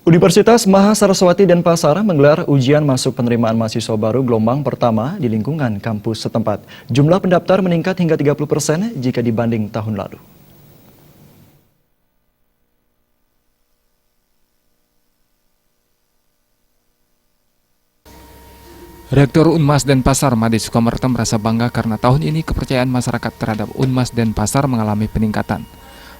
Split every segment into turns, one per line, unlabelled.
Universitas Mahasaraswati Denpasar menggelar ujian masuk penerimaan mahasiswa baru gelombang pertama di lingkungan kampus setempat. Jumlah pendaftar meningkat hingga 30% jika dibanding tahun lalu.
Rektor Unmas Denpasar, Made Sukamerta merasa bangga karena tahun ini kepercayaan masyarakat terhadap Unmas Denpasar mengalami peningkatan.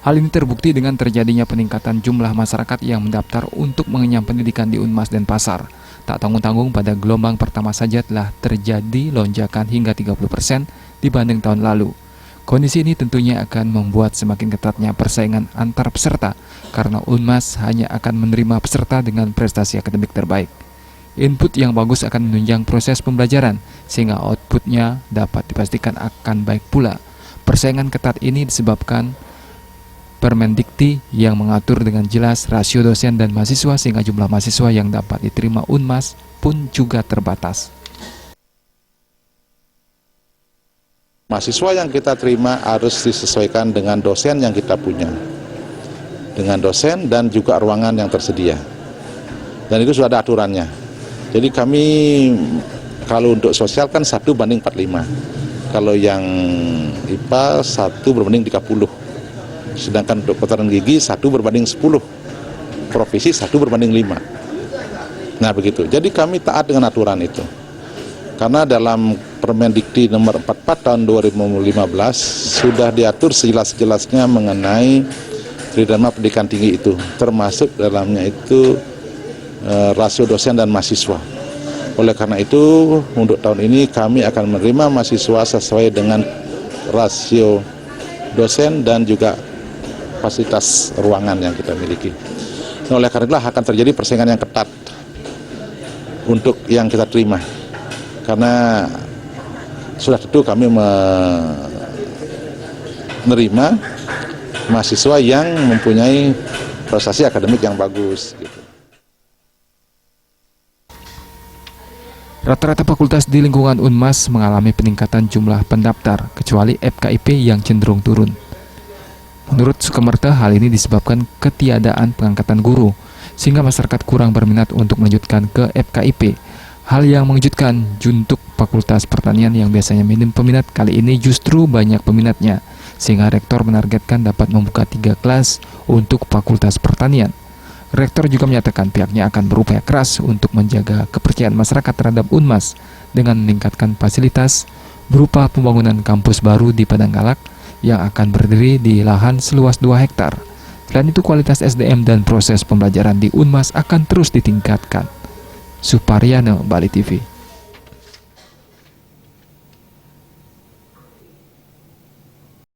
Hal ini terbukti dengan terjadinya peningkatan jumlah masyarakat yang mendaftar untuk mengenyam pendidikan di Unmas Denpasar. Tak tanggung-tanggung pada gelombang pertama saja telah terjadi lonjakan hingga 30% dibanding tahun lalu. Kondisi ini tentunya akan membuat semakin ketatnya persaingan antar peserta karena Unmas hanya akan menerima peserta dengan prestasi akademik terbaik. Input yang bagus akan menunjang proses pembelajaran sehingga outputnya dapat dipastikan akan baik pula. Persaingan ketat ini disebabkan Permendikti yang mengatur dengan jelas rasio dosen dan mahasiswa sehingga jumlah mahasiswa yang dapat diterima Unmas pun juga terbatas.
Mahasiswa yang kita terima harus disesuaikan dengan dosen yang kita punya, dengan dosen dan juga ruangan yang tersedia. Dan itu sudah ada aturannya. Jadi kami kalau untuk sosial kan 1:45. Kalau yang IPA 1:30. Sedangkan untuk kedokteran gigi 1:10, profesi 1:5. Nah begitu. Jadi kami taat dengan aturan itu. Karena dalam Permendikti nomor 44 tahun 2015 sudah diatur sejelas-jelasnya mengenai tridharma pendidikan tinggi itu, termasuk dalamnya itu rasio dosen dan mahasiswa. Oleh karena itu untuk tahun ini kami akan menerima mahasiswa sesuai dengan rasio dosen dan juga fasilitas ruangan yang kita miliki. Nah, oleh karena itulah akan terjadi persaingan yang ketat untuk yang kita terima. Karena sudah tentu kami menerima mahasiswa yang mempunyai prestasi akademik yang bagus. Gitu.
Rata-rata fakultas di lingkungan Unmas mengalami peningkatan jumlah pendaftar, kecuali FKIP yang cenderung turun. Menurut Sukamerta, hal ini disebabkan ketiadaan pengangkatan guru, sehingga masyarakat kurang berminat untuk melanjutkan ke FKIP. Hal yang mengejutkan, untuk Fakultas Pertanian yang biasanya minim peminat, kali ini justru banyak peminatnya, sehingga rektor menargetkan dapat membuka 3 kelas untuk Fakultas Pertanian. Rektor juga menyatakan pihaknya akan berupaya keras untuk menjaga kepercayaan masyarakat terhadap Unmas dengan meningkatkan fasilitas berupa pembangunan kampus baru di Padang Galak yang akan berdiri di lahan seluas 2 hektar. Selain itu, kualitas SDM dan proses pembelajaran di Unmas akan terus ditingkatkan. Suparyana, Bali TV.